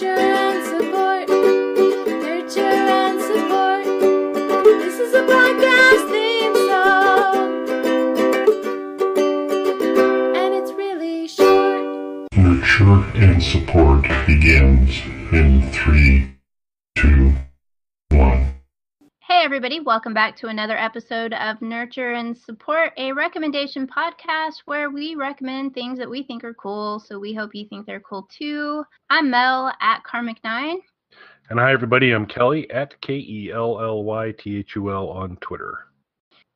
Nurture and support. Nurture and support. This is a podcast theme song. And it's really short. Nurture and support begins in 3, 2, 1. Hey everybody, welcome back to another episode of Nurture and Support, a recommendation podcast where we recommend things that we think are cool, so we hope you think they're cool too. I'm Mel at Karmic9. And hi everybody, I'm Kelly at KELLYTHUL on Twitter.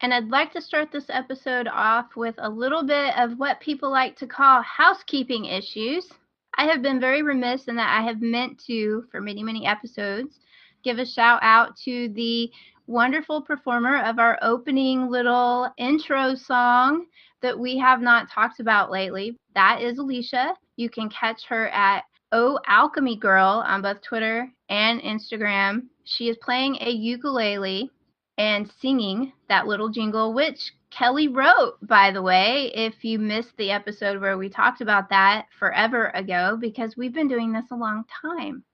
And I'd like to start this episode off with a little bit of what people like to call housekeeping issues. I have been very remiss in that I have meant to, for many, many episodes, give a shout out to the wonderful performer of our opening little intro song that we have not talked about lately. That is Alicia. You can catch her at Alchemy Girl on both Twitter and Instagram. She is playing a ukulele and singing that little jingle, which Kelly wrote, by the way, if you missed the episode where we talked about that forever ago, because we've been doing this a long time.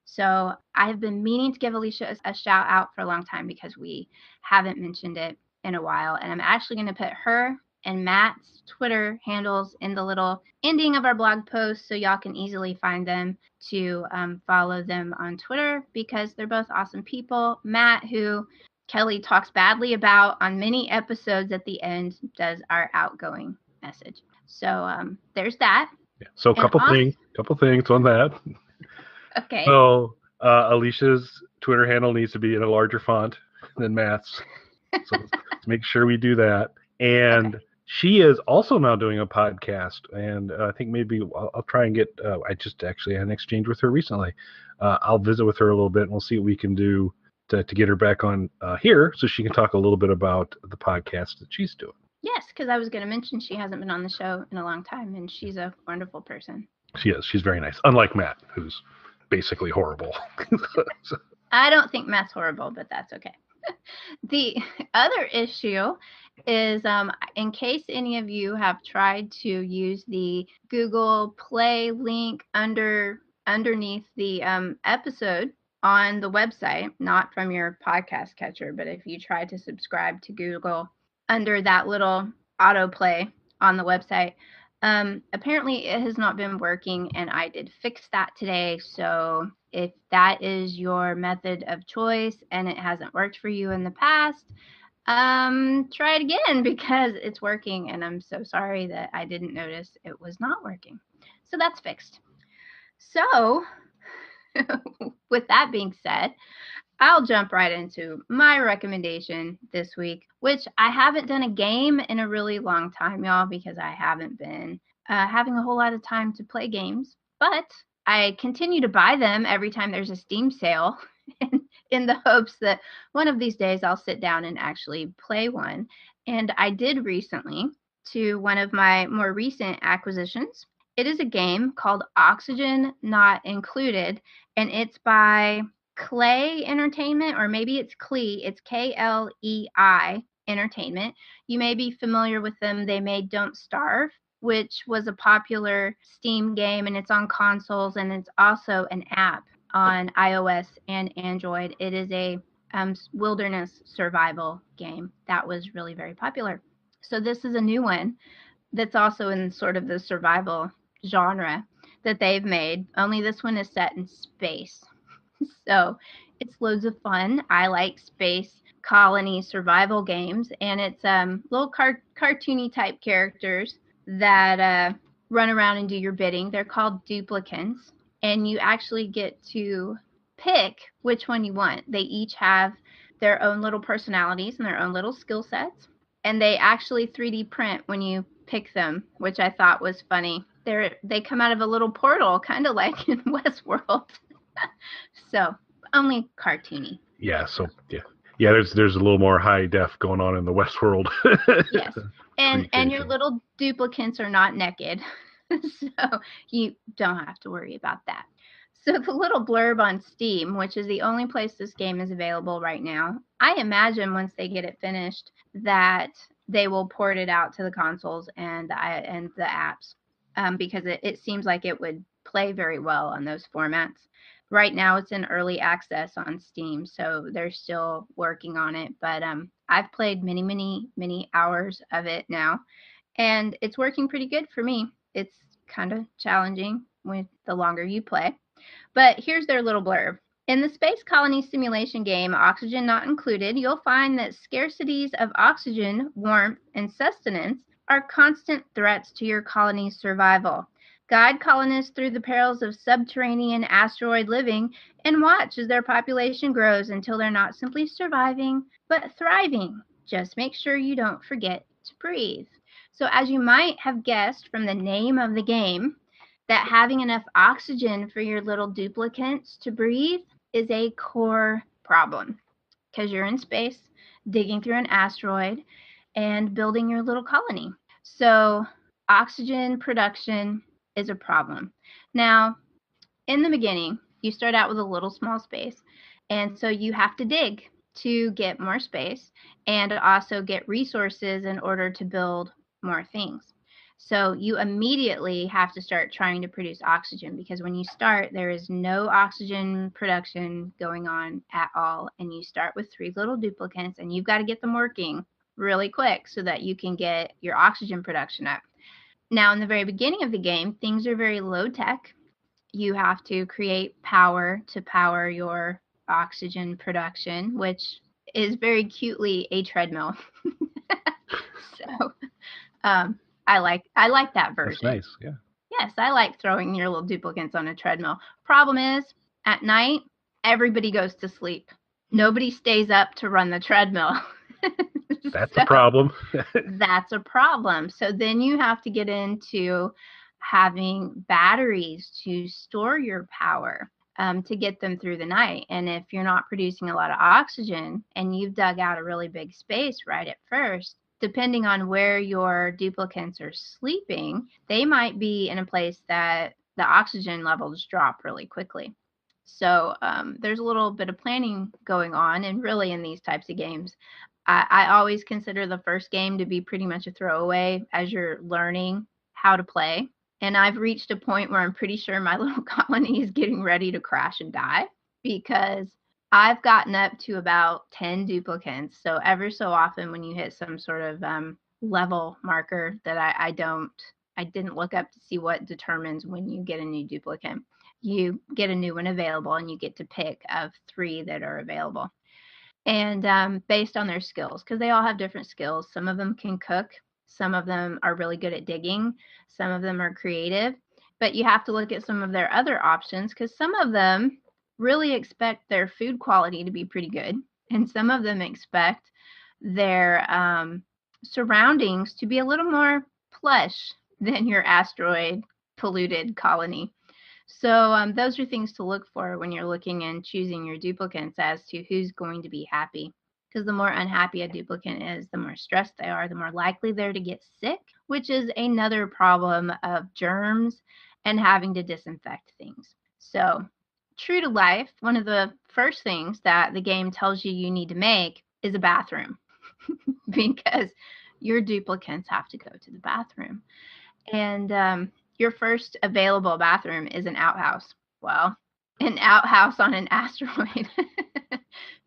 So I have been meaning to give Alicia a shout out for a long time because we haven't mentioned it in a while. And I'm actually going to put her and Matt's Twitter handles in the little ending of our blog post so y'all can easily find them to follow them on Twitter because they're both awesome people. Matt, who Kelly talks badly about on many episodes at the end, does our outgoing message. So there's that. Yeah. So a couple things on that. Okay. So Alicia's Twitter handle needs to be in a larger font than Matt's. So let's make sure we do that. And she is also now doing a podcast. And I think maybe I'll try and get, I just actually had an exchange with her recently. I'll visit with her a little bit and we'll see what we can do to get her back on here so she can talk a little bit about the podcast that she's doing. Yes, because I was going to mention she hasn't been on the show in a long time, and she's a wonderful person. She is. She's very nice. Unlike Matt, who's basically horrible. So. I don't think Matt's horrible, but that's okay. The other issue is in case any of you have tried to use the Google Play link underneath the episode on the website, not from your podcast catcher, but if you try to subscribe to Google under that little autoplay on the website, apparently it has not been working, and I did fix that today. So if that is your method of choice and it hasn't worked for you in the past, try it again because it's working, and I'm so sorry that I didn't notice it was not working. So that's fixed. So with that being said, I'll jump right into my recommendation this week, which I haven't done a game in a really long time, y'all, because I haven't been having a whole lot of time to play games. But I continue to buy them every time there's a Steam sale in the hopes that one of these days I'll sit down and actually play one. And I did recently to one of my more recent acquisitions. It is a game called Oxygen Not Included, and it's by Klei Entertainment, or maybe it's Klei. It's KLEI Entertainment. You may be familiar with them. They made Don't Starve, which was a popular Steam game, and it's on consoles, and it's also an app on iOS and Android. It is a wilderness survival game that was really very popular. So this is a new one that's also in sort of the survival genre that they've made, only this one is set in space. So it's loads of fun. I like space colony survival games, and it's little cartoony type characters that run around and do your bidding. They're called Duplicants, and you actually get to pick which one you want. They each have their own little personalities and their own little skill sets, and they actually 3D print when you pick them, which I thought was funny. They come out of a little portal, kind of like in Westworld. So only cartoony. Yeah. So yeah. There's a little more high def going on in the Westworld. Yes, and your little duplicants are not naked, so you don't have to worry about that. So the little blurb on Steam, which is the only place this game is available right now, I imagine once they get it finished that they will port it out to the consoles and the apps, because it seems like it would play very well on those formats. Right now it's in early access on Steam, so they're still working on it, but I've played many hours of it now, and it's working pretty good for me. It's kind of challenging with the longer you play. But here's their little blurb. In the space colony simulation game, Oxygen Not Included, you'll find that scarcities of oxygen, warmth, and sustenance are constant threats to your colony's survival. Guide colonists through the perils of subterranean asteroid living and watch as their population grows until they're not simply surviving, but thriving. Just make sure you don't forget to breathe. So as you might have guessed from the name of the game, that having enough oxygen for your little duplicants to breathe is a core problem because you're in space, digging through an asteroid, and building your little colony. So oxygen production is a problem. Now, in the beginning, you start out with a little small space, and so you have to dig to get more space and also get resources in order to build more things. So you immediately have to start trying to produce oxygen because when you start, there is no oxygen production going on at all. And you start with 3 little duplicants and you've got to get them working really quick so that you can get your oxygen production up. Now, in the very beginning of the game, things are very low tech. You have to create power to power your oxygen production, which is very cutely a treadmill. So, I like that version. That's nice, yeah. Yes, I like throwing your little duplicants on a treadmill. Problem is, at night, everybody goes to sleep. Nobody stays up to run the treadmill. That's a problem. That's a problem. So then you have to get into having batteries to store your power to get them through the night. And if you're not producing a lot of oxygen and you've dug out a really big space right at first, depending on where your duplicants are sleeping, they might be in a place that the oxygen levels drop really quickly. So there's a little bit of planning going on, and really in these types of games, I always consider the first game to be pretty much a throwaway as you're learning how to play. And I've reached a point where I'm pretty sure my little colony is getting ready to crash and die because I've gotten up to about 10 duplicants. So ever so often when you hit some sort of level marker that I didn't look up to see what determines when you get a new duplicant, you get a new one available and you get to pick of 3 that are available. And based on their skills, because they all have different skills. Some of them can cook. Some of them are really good at digging. Some of them are creative. But you have to look at some of their other options because some of them really expect their food quality to be pretty good. And some of them expect their surroundings to be a little more plush than your asteroid polluted colony. So those are things to look for when you're looking and choosing your duplicants as to who's going to be happy. Because the more unhappy a duplicant is, the more stressed they are, the more likely they're to get sick, which is another problem of germs and having to disinfect things. So true to life, one of the first things that the game tells you need to make is a bathroom because your duplicants have to go to the bathroom. And your first available bathroom is an outhouse. Well, an outhouse on an asteroid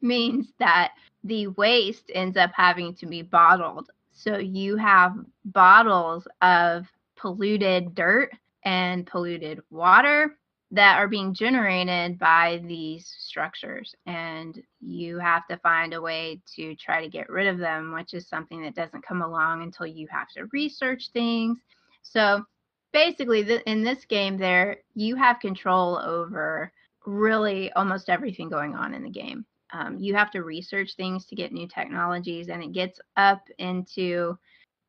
means that the waste ends up having to be bottled. So you have bottles of polluted dirt and polluted water that are being generated by these structures. And you have to find a way to try to get rid of them, which is something that doesn't come along until you have to research things. So basically, in this game there, you have control over really almost everything going on in the game. You have to research things to get new technologies, and it gets up into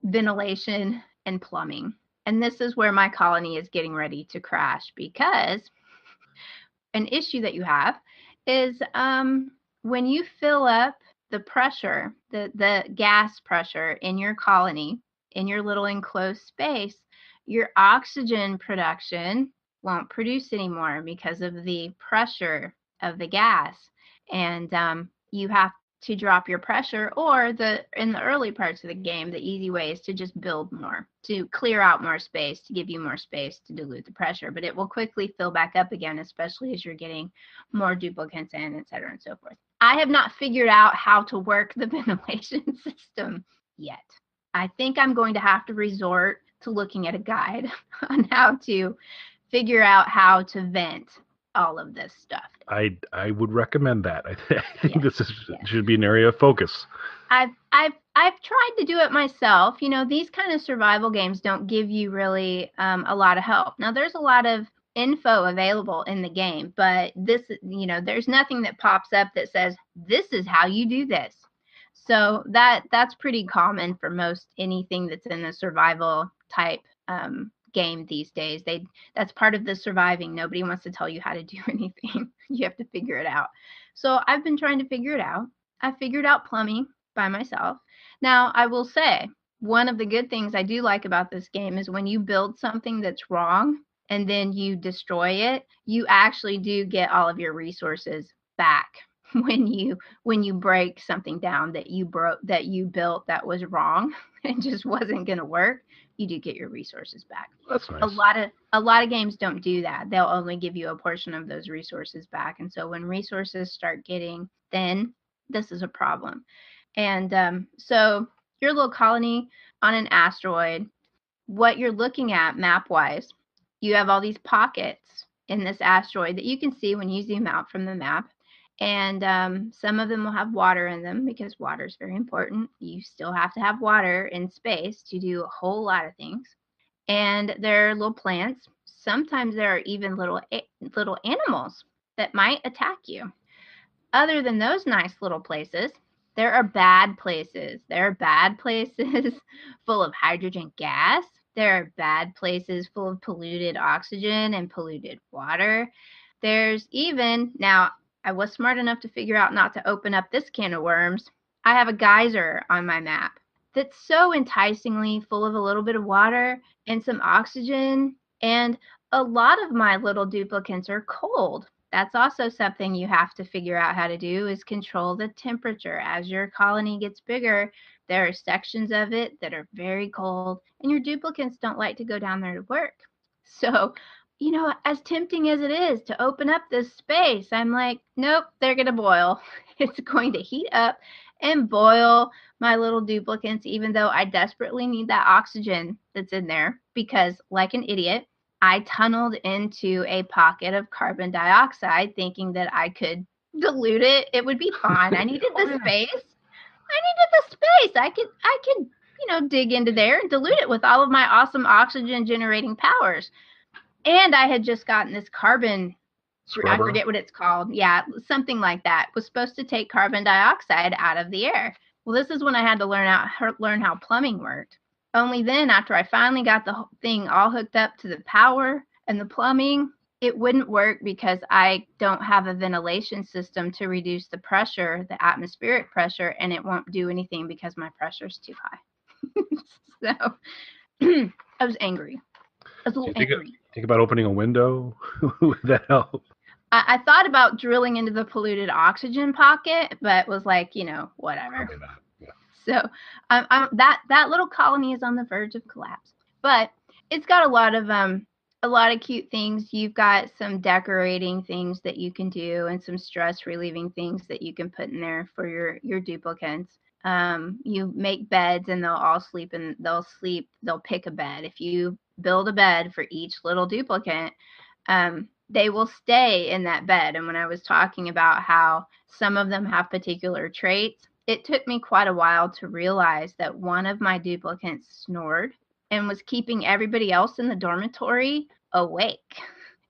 ventilation and plumbing. And this is where my colony is getting ready to crash because an issue that you have is when you fill up the pressure, the gas pressure in your colony, in your little enclosed space, your oxygen production won't produce anymore because of the pressure of the gas. And you have to drop your pressure, or in the early parts of the game, the easy way is to just build more, to clear out more space, to give you more space to dilute the pressure. But it will quickly fill back up again, especially as you're getting more duplicants in, et cetera, and so forth. I have not figured out how to work the ventilation system yet. I think I'm going to have to resort to looking at a guide on how to figure out how to vent all of this stuff. I would recommend that. I think Yes, this yes. should be an area of focus. I've tried to do it myself. You know, these kind of survival games don't give you really a lot of help. Now, there's a lot of info available in the game, but this, you know, there's nothing that pops up that says this is how you do this. So that's pretty common for most anything that's in a survival type game these days. That's part of the surviving. Nobody wants to tell you how to do anything. You have to figure it out. So I've been trying to figure it out. I figured out plumbing by myself. Now, I will say, one of the good things I do like about this game is when you build something that's wrong and then you destroy it, you actually do get all of your resources back. When you break something down that you built that was wrong and just wasn't going to work, you do get your resources back. That's nice. A lot of games don't do that. They'll only give you a portion of those resources back. And so when resources start getting thin, this is a problem. And so your little colony on an asteroid, what you're looking at map-wise, you have all these pockets in this asteroid that you can see when you zoom out from the map. And some of them will have water in them because water is very important. You still have to have water in space to do a whole lot of things. And there are little plants. Sometimes there are even little animals that might attack you. Other than those nice little places, there are bad places. There are bad places full of hydrogen gas. There are bad places full of polluted oxygen and polluted water. There's even, now, I was smart enough to figure out not to open up this can of worms. I have a geyser on my map that's so enticingly full of a little bit of water and some oxygen. And a lot of my little duplicants are cold. That's also something you have to figure out how to do, is control the temperature. As your colony gets bigger, there are sections of it that are very cold, and your duplicants don't like to go down there to work. So, you know, as tempting as it is to open up this space, I'm like, nope, they're going to boil. It's going to heat up and boil my little duplicants, even though I desperately need that oxygen that's in there, because like an idiot, I tunneled into a pocket of carbon dioxide thinking that I could dilute it. It would be fine. I needed the space. I could, you know, dig into there and dilute it with all of my awesome oxygen generating powers. And I had just gotten this carbon scrubber. I forget what it's called. Yeah, something like that. It was supposed to take carbon dioxide out of the air. Well, this is when I had to learn how plumbing worked. Only then, after I finally got the thing all hooked up to the power and the plumbing, it wouldn't work because I don't have a ventilation system to reduce the pressure, the atmospheric pressure, and it won't do anything because my pressure's too high. So I was angry. I was a little angry. Think about opening a window. Would that help? I thought about drilling into the polluted oxygen pocket, but was like, you know, whatever. Probably not. Yeah. So that little colony is on the verge of collapse. But it's got a lot of cute things. You've got some decorating things that you can do and some stress relieving things that you can put in there for your duplicants. You make beds and they'll all sleep, and they'll pick a bed. If you build a bed for each little duplicant, they will stay in that bed. And when I was talking about how some of them have particular traits, it took me quite a while to realize that one of my duplicants snored and was keeping everybody else in the dormitory awake.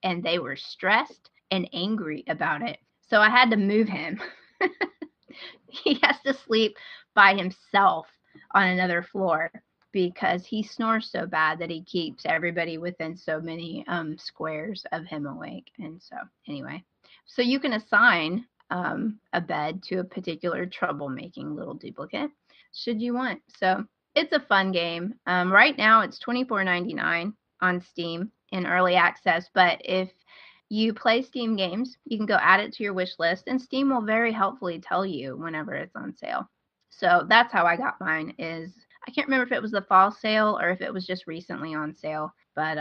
And they were stressed and angry about it. So I had to move him. He has to sleep by himself on another floor because he snores so bad that he keeps everybody within so many squares of him awake. And so anyway, so you can assign a bed to a particular troublemaking little duplicate should you want. So it's a fun game. Right now it's $24.99 on Steam in early access, but if you play Steam games. You can go add it to your wish list, and Steam will very helpfully tell you whenever it's on sale. So that's how I got mine. I can't remember if it was the fall sale or if it was just recently on sale, but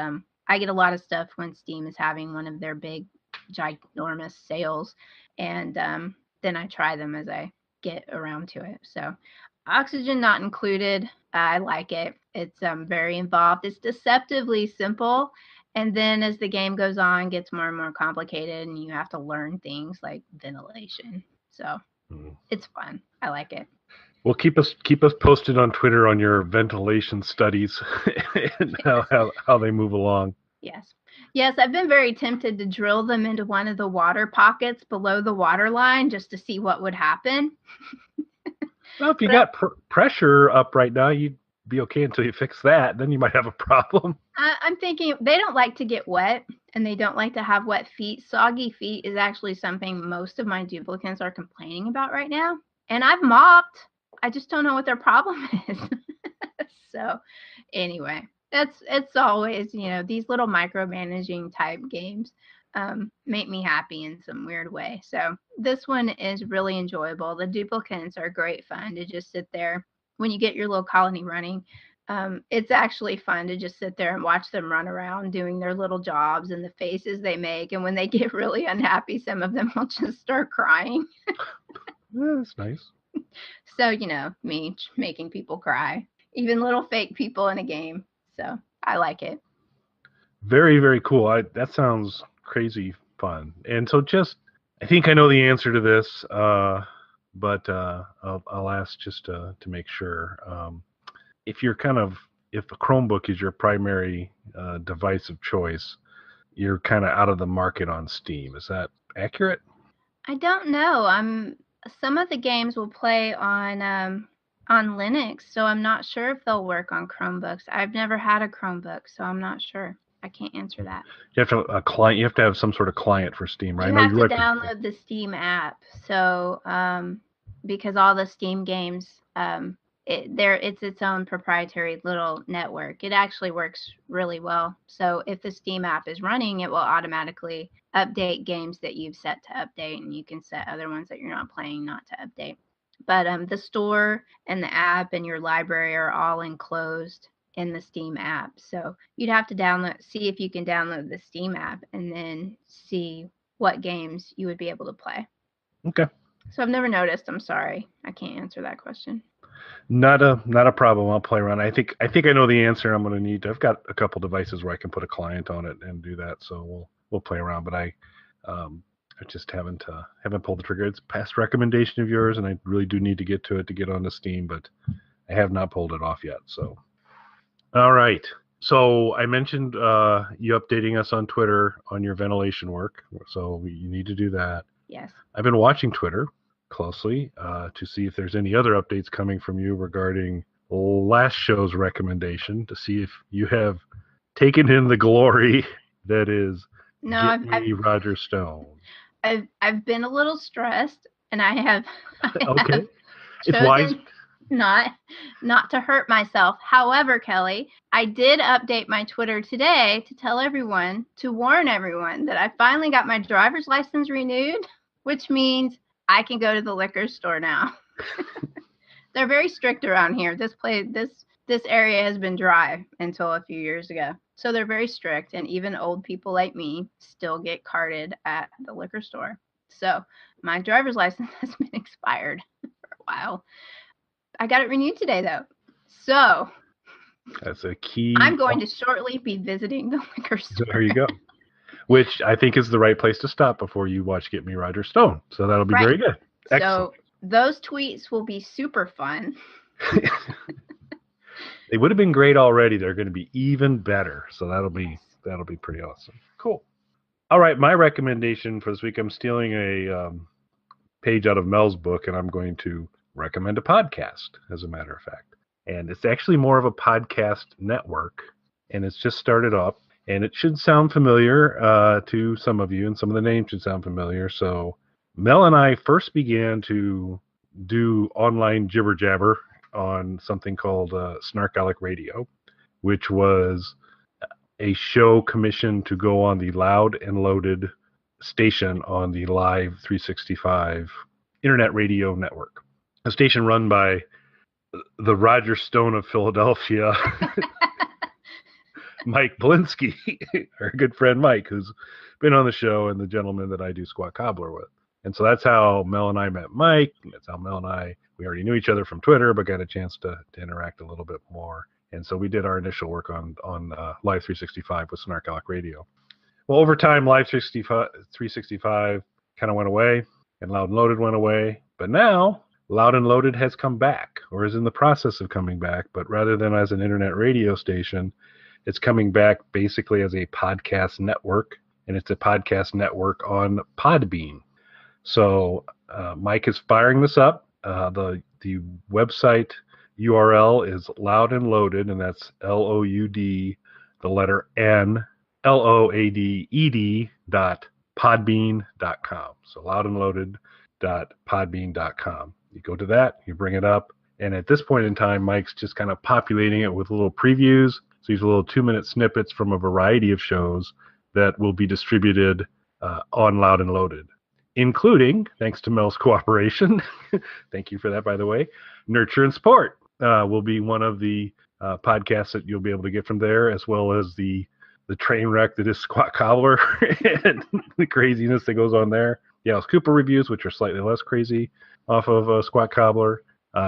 I get a lot of stuff when Steam is having one of their big, ginormous sales, and then I try them as I get around to it. So Oxygen not included. I like it. It's very involved. It's deceptively simple. And then as the game goes on, it gets more and more complicated, and you have to learn things like ventilation. So it's fun. I like it. Well, keep us posted on Twitter on your ventilation studies and how they move along. Yes, I've been very tempted to drill them into one of the water pockets below the water line just to see what would happen. Well, if you got pressure up right now, you'd be okay until you fix that. Then you might have a problem. I'm thinking they don't like to get wet, and they don't like to have wet feet. Soggy feet is actually something most of my duplicants are complaining about right now. And I've mopped. I just don't know what their problem is. So anyway, it's always, these little micromanaging type games make me happy in some weird way. So this one is really enjoyable. The duplicants are great fun to just sit there when you get your little colony running. It's actually fun to just sit there and watch them run around doing their little jobs and the faces they make. And when they get really unhappy, some of them will just start crying. Yeah, that's nice. So, me making people cry, even little fake people in a game. So I like it. Very, very cool. That sounds crazy fun. And so I think I know the answer to this, but I'll ask just to make sure. If a Chromebook is your primary device of choice, you're kind of out of the market on Steam. Is that accurate? I don't know. Some of the games will play on Linux, so I'm not sure if they'll work on Chromebooks. I've never had a Chromebook, so I'm not sure. I can't answer that. You have to a client. You have to have some sort of client for Steam, right? You have to download the Steam app. So because all the Steam games, it's its own proprietary little network. It actually works really well. So if the Steam app is running, it will automatically update games that you've set to update, and you can set other ones that you're not playing not to update. But the store and the app and your library are all enclosed in the Steam app. So you'd have to see if you can download the Steam app and then see what games you would be able to play. Okay. So I've never noticed. I'm sorry. I can't answer that question. Not a problem. I'll play around. I think I know the answer. I'm going to need. I've got a couple devices where I can put a client on it and do that. So we'll play around. But I just haven't pulled the trigger. It's a past recommendation of yours, and I really do need to get to it to get onto Steam, but I have not pulled it off yet. So, all right. So I mentioned you updating us on Twitter on your ventilation work. So you need to do that. Yes. I've been watching Twitter closely to see if there's any other updates coming from you regarding last show's recommendation, to see if you have taken in the glory that is Roger Stone. I've been a little stressed, and I have okay. It's wise not to hurt myself. However, Kelly, I did update my Twitter today to tell everyone, to warn everyone that I finally got my driver's license renewed, which means I can go to the liquor store now. They're very strict around here. This area has been dry until a few years ago. So they're very strict, and even old people like me still get carded at the liquor store. So my driver's license has been expired for a while. I got it renewed today, though. So that's a key. I'm going to shortly be visiting the liquor store. There you go. Which I think is the right place to stop before you watch Get Me Roger Stone. So that'll be very good. Excellent. So those tweets will be super fun. They would have been great already. They're going to be even better. So that'll be pretty awesome. Cool. All right, my recommendation for this week, I'm stealing a page out of Mel's book, and I'm going to recommend a podcast, as a matter of fact. And it's actually more of a podcast network, and it's just started up. And it should sound familiar to some of you, and some of the names should sound familiar. So Mel and I first began to do online jibber jabber on something called Snarkalic Radio, which was a show commissioned to go on the Loud and Loaded station on the Live 365 internet radio network. A station run by the Roger Stone of Philadelphia, Mike Blinsky, our good friend Mike, who's been on the show, and the gentleman that I do Squat Cobbler with. And so that's how Mel and I met Mike. That's how Mel and we already knew each other from Twitter, but got a chance to interact a little bit more. And so we did our initial work on Live 365 with Snark Radio. Well, over time, Live 365 kind of went away, and Loud and Loaded went away. But now, Loud and Loaded has come back, or is in the process of coming back. But rather than as an internet radio station, it's coming back basically as a podcast network, and it's a podcast network on Podbean. So Mike is firing this up. The website URL is Loud and Loaded, and that's LOUD, the letter N, LOADED.podbean.com. So loudandloaded.podbean.com. You go to that, you bring it up, and at this point in time, Mike's just kind of populating it with little previews. So these little 2-minute snippets from a variety of shows that will be distributed on Loud and Loaded, including, thanks to Mel's cooperation, thank you for that, by the way, Nurture and Support will be one of the podcasts that you'll be able to get from there, as well as the train wreck that is Squat Cobbler and the craziness that goes on there. The Alice Cooper reviews, which are slightly less crazy, off of Squat Cobbler.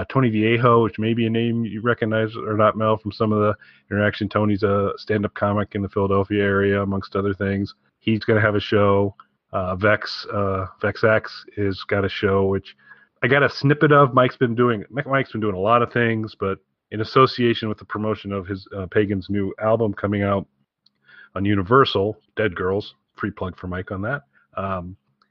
Tony Viejo, which may be a name you recognize or not, Mel, from some of the interaction. Tony's a stand-up comic in the Philadelphia area, amongst other things. He's going to have a show. VexX has got a show, which I got a snippet of. Mike's been doing a lot of things, but in association with the promotion of his Pagan's new album coming out on Universal, Dead Girls, free plug for Mike on that.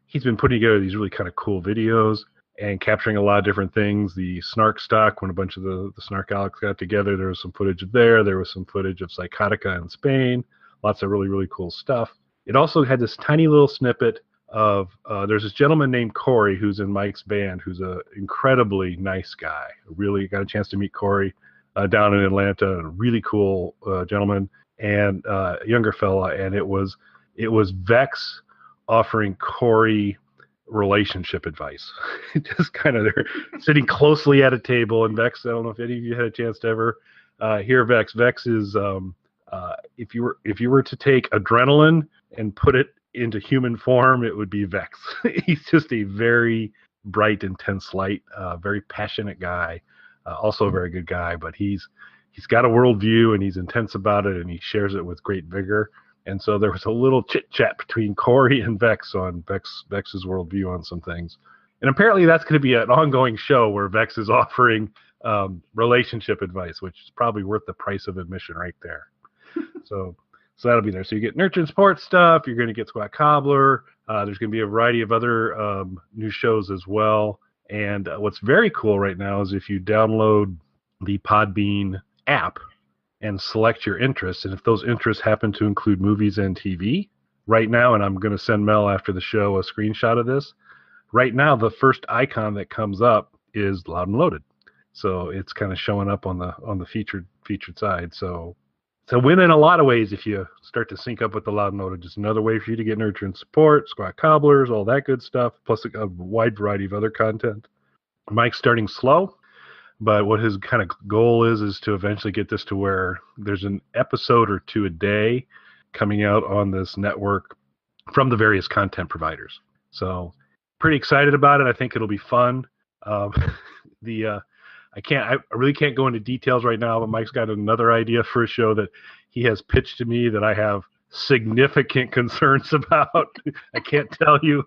He's been putting together these really kind of cool videos and capturing a lot of different things. The Snark stock, when a bunch of the Snark Alex got together, there was some footage of there. There was some footage of Psychotica in Spain. Lots of really, really cool stuff. It also had this tiny little snippet of, there's this gentleman named Corey who's in Mike's band, who's an incredibly nice guy. Really got a chance to meet Corey down in Atlanta. A really cool gentleman and younger fella. And it was Vex offering Corey relationship advice. Just kind of they're sitting closely at a table, and Vex, I don't know if any of you had a chance to ever hear Vex. Vex is if you were to take adrenaline and put it into human form, it would be Vex. He's just a very bright, intense light, very passionate guy, also a very good guy, but he's got a worldview and he's intense about it, and he shares it with great vigor. And so there was a little chit-chat between Corey and Vex on Vex's worldview on some things. And apparently that's going to be an ongoing show where Vex is offering relationship advice, which is probably worth the price of admission right there. So that'll be there. So you get Nurture and Support stuff. You're going to get Squat Cobbler. There's going to be a variety of other new shows as well. And what's very cool right now is if you download the Podbean app and select your interests, and if those interests happen to include movies and TV, right now, and I'm going to send Mel after the show a screenshot of this, right now the first icon that comes up is Loud and Loaded. So it's kind of showing up on the featured side. So it's a win in a lot of ways if you start to sync up with the Loud and Loaded. Just another way for you to get Nurture and Support, Squat Cobblers, all that good stuff, plus a wide variety of other content. Mike's starting slow, but what his kind of goal is to eventually get this to where there's an episode or two a day coming out on this network from the various content providers. So pretty excited about it. I think it'll be fun. I really can't go into details right now, but Mike's got another idea for a show that he has pitched to me that I have significant concerns about. I can't tell you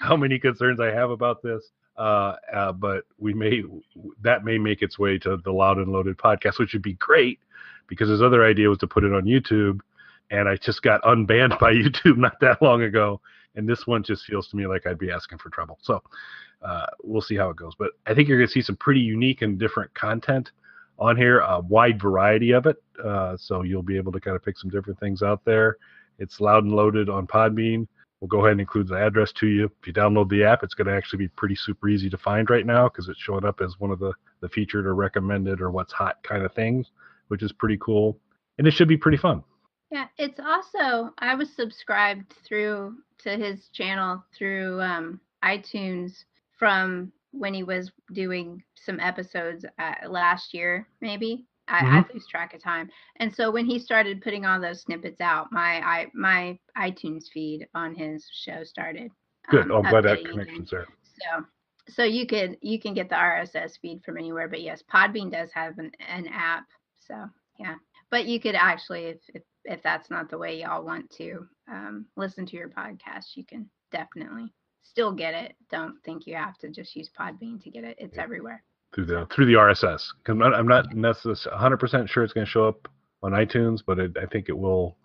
how many concerns I have about this. But that may make its way to the Loud and Loaded podcast, which would be great because his other idea was to put it on YouTube, and I just got unbanned by YouTube not that long ago, and this one just feels to me like I'd be asking for trouble. So we'll see how it goes, but I think you're going to see some pretty unique and different content on here, a wide variety of it, so you'll be able to kind of pick some different things out there. It's Loud and Loaded on Podbean. We'll go ahead and include the address to you. If you download the app, it's going to actually be pretty super easy to find right now because it's showing up as one of the featured or recommended or what's hot kind of things, which is pretty cool. And it should be pretty fun. Yeah, it's also, I was subscribed to his channel through iTunes from when he was doing some episodes last year, maybe. I lose track of time. And so when he started putting all those snippets out, my iTunes feed on his show started Good. I'm glad that updating connection's again. there. So you can get the RSS feed from anywhere, but yes, Podbean does have an app. So yeah, but you could actually, if that's not the way y'all want to listen to your podcast, you can definitely still get it. Don't think you have to just use Podbean to get it. It's everywhere. Through the RSS. I'm not necessarily 100% sure it's going to show up on iTunes, but I think it will.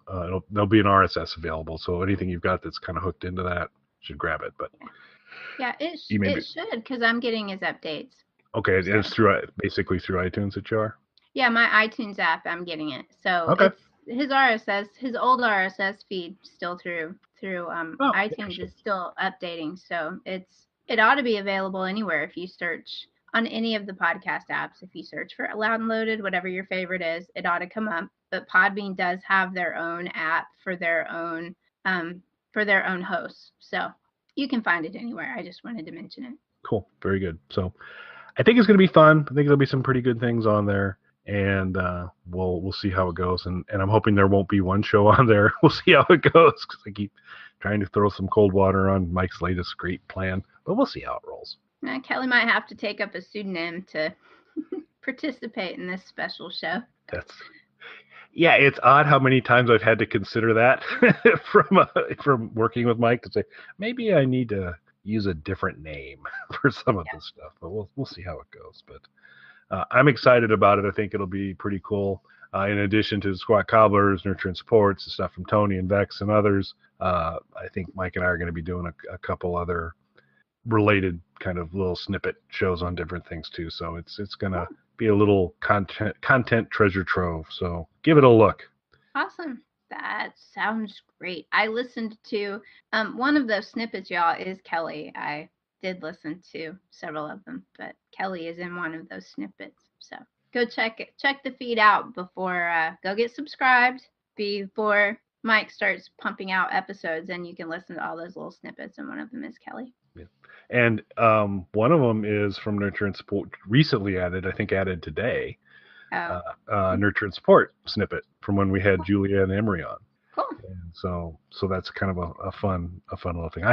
There'll be an RSS available, so anything you've got that's kind of hooked into that should grab it. But yeah, it should, because I'm getting his updates. Okay, so. It's basically through iTunes that you are? Yeah, my iTunes app, I'm getting it. So it's his RSS, his old RSS feed still through iTunes is still updating. So it ought to be available anywhere if you search on any of the podcast apps. If you search for Loud and Loaded, whatever your favorite is, it ought to come up. But Podbean does have their own app for their own hosts. So you can find it anywhere. I just wanted to mention it. Cool. Very good. So I think it's going to be fun. I think there'll be some pretty good things on there, and we'll see how it goes. And I'm hoping there won't be one show on there. We'll see how it goes, because I keep trying to throw some cold water on Mike's latest great plan, but we'll see how it rolls. Kelly might have to take up a pseudonym to participate in this special show. Yeah, it's odd how many times I've had to consider that from working with Mike, to say maybe I need to use a different name for some of this stuff, but we'll see how it goes. But I'm excited about it. I think it'll be pretty cool. In addition to the Squat Cobblers, Nurture and Supports, the stuff from Tony and Vex and others, I think Mike and I are going to be doing a couple other related kind of little snippet shows on different things too. So it's going to be a little content treasure trove. So give it a look. Awesome. That sounds great. I listened to one of those snippets, y'all, is Kelly. I did listen to several of them, but Kelly is in one of those snippets. So go check the feed out before, go get subscribed before Mike starts pumping out episodes, and you can listen to all those little snippets, and one of them is Kelly. Yeah. And one of them is from Nurture and Support, recently added today. Nurture and Support snippet from when we had Julia and Emery on. Cool. And so that's kind of a fun little thing.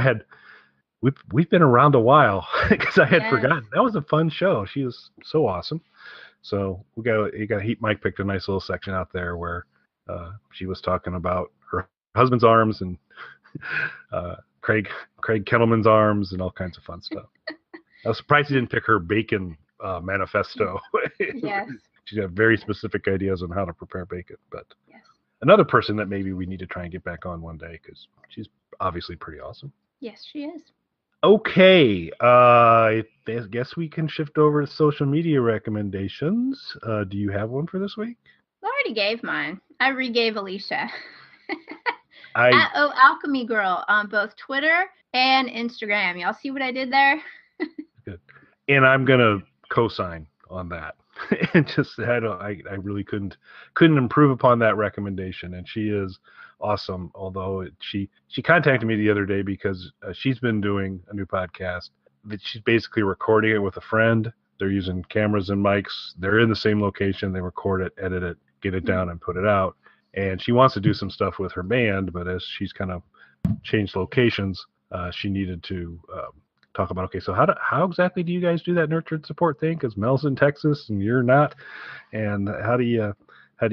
We've been around a while, because I had forgotten. That was a fun show. She was so awesome. So Mike picked a nice little section out there where she was talking about her husband's arms and Craig Kettleman's arms and all kinds of fun stuff. I was surprised he didn't pick her bacon manifesto. Yes. She's got very specific ideas on how to prepare bacon. But another person that maybe we need to try and get back on one day, because she's obviously pretty awesome. Yes, she is. Okay. I guess we can shift over to social media recommendations. Do you have one for this week? I already gave mine. I re-gave Alicia. Alchemy Girl on both Twitter and Instagram. Y'all see what I did there? Good. And I'm gonna co-sign on that. And just I really couldn't improve upon that recommendation. And she is awesome. Although she contacted me the other day because she's been doing a new podcast that she's basically recording it with a friend. They're using cameras and mics. They're in the same location. They record it, edit it, get it down, and put it out. And she wants to do some stuff with her band, but as she's kind of changed locations, she needed to talk about, okay, so how exactly do you guys do that nurture and support thing? Because Mel's in Texas and you're not, and how do you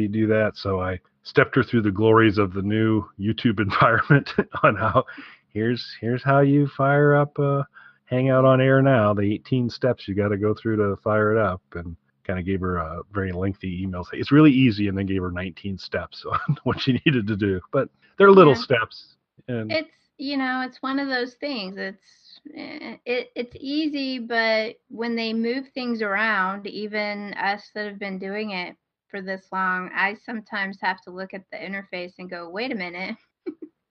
do that? So I stepped her through the glories of the new YouTube environment on how here's how you fire up Hangout on Air now, the 18 steps you got to go through to fire it up, and kind of gave her a very lengthy email. It's really easy, and then gave her 19 steps on what she needed to do. But they're little steps. And it's one of those things. It's easy, but when they move things around, even us that have been doing it for this long, I sometimes have to look at the interface and go, wait a minute,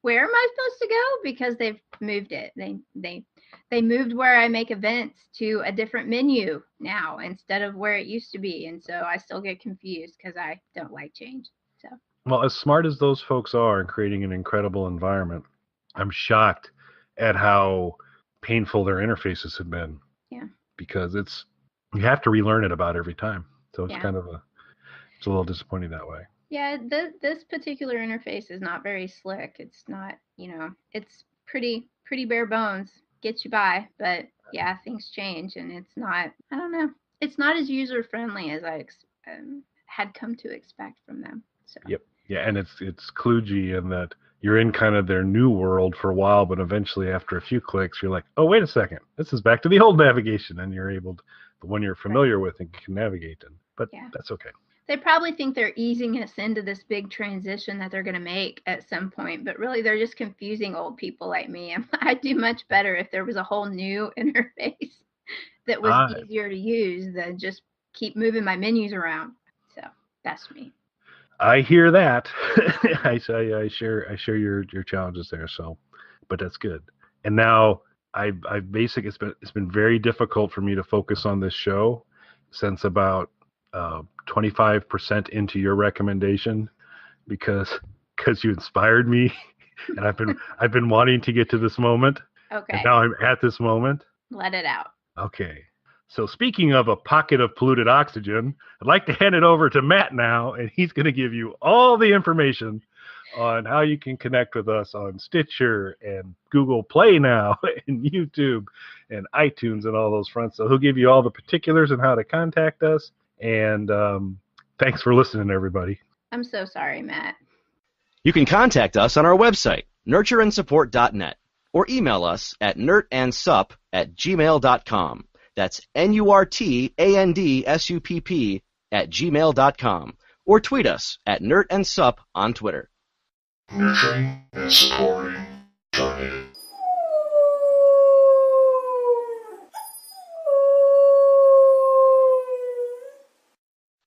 where am I supposed to go? Because they've moved it. They moved where I make events to a different menu now instead of where it used to be. And so I still get confused because I don't like change. So Well, as smart as those folks are in creating an incredible environment, I'm shocked at how painful their interfaces have been. Yeah. Because you have to relearn it about every time. So it's Yeah. kind of it's a little disappointing that way. Yeah, this particular interface is not very slick. It's not, it's pretty bare bones, gets you by, but yeah, things change, and it's not, I don't know, it's not as user friendly as I had come to expect from them. So. Yep. Yeah, and it's kludgy in that you're in kind of their new world for a while, but eventually after a few clicks, you're like, oh, wait a second, this is back to the old navigation, and you're able to, the one you're familiar with and can navigate in. But that's okay. They probably think they're easing us into this big transition that they're going to make at some point, but really they're just confusing old people like me. I'd do much better if there was a whole new interface that was easier to use than just keep moving my menus around. So that's me. I hear that. I share your challenges there. So, but that's good. And now I've basically it's been very difficult for me to focus on this show since about 25% into your recommendation because you inspired me, and I've been wanting to get to this moment. Okay. And now I'm at this moment. Let it out. Okay. So speaking of a pocket of polluted oxygen, I'd like to hand it over to Matt now, and he's going to give you all the information on how you can connect with us on Stitcher and Google Play now and YouTube and iTunes and all those fronts. So he'll give you all the particulars on how to contact us. And thanks for listening, everybody. I'm so sorry, Matt. You can contact us on our website, nurtureandsupport.net, or email us at nurtandsupp@gmail.com. That's NURTANDSUPP@gmail.com. Or tweet us at nurtandsupp on Twitter. Nurturing and supporting China.